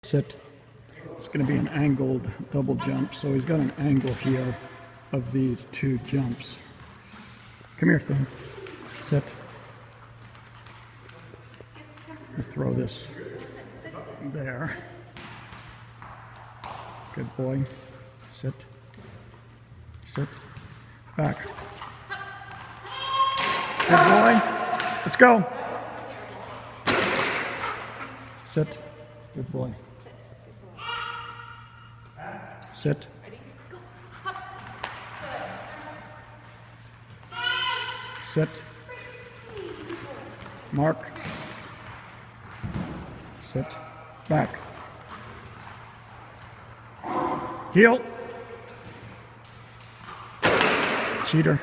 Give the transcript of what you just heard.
Sit. It's going to be an angled double jump, so he's got an angle here of these two jumps. Come here, Finn. Sit. Throw this there. Good boy. Sit. Sit. Back. Good boy. Let's go. Sit. Good boy. Sit. Sit. Mark. Sit. Back. Heel. Cheater.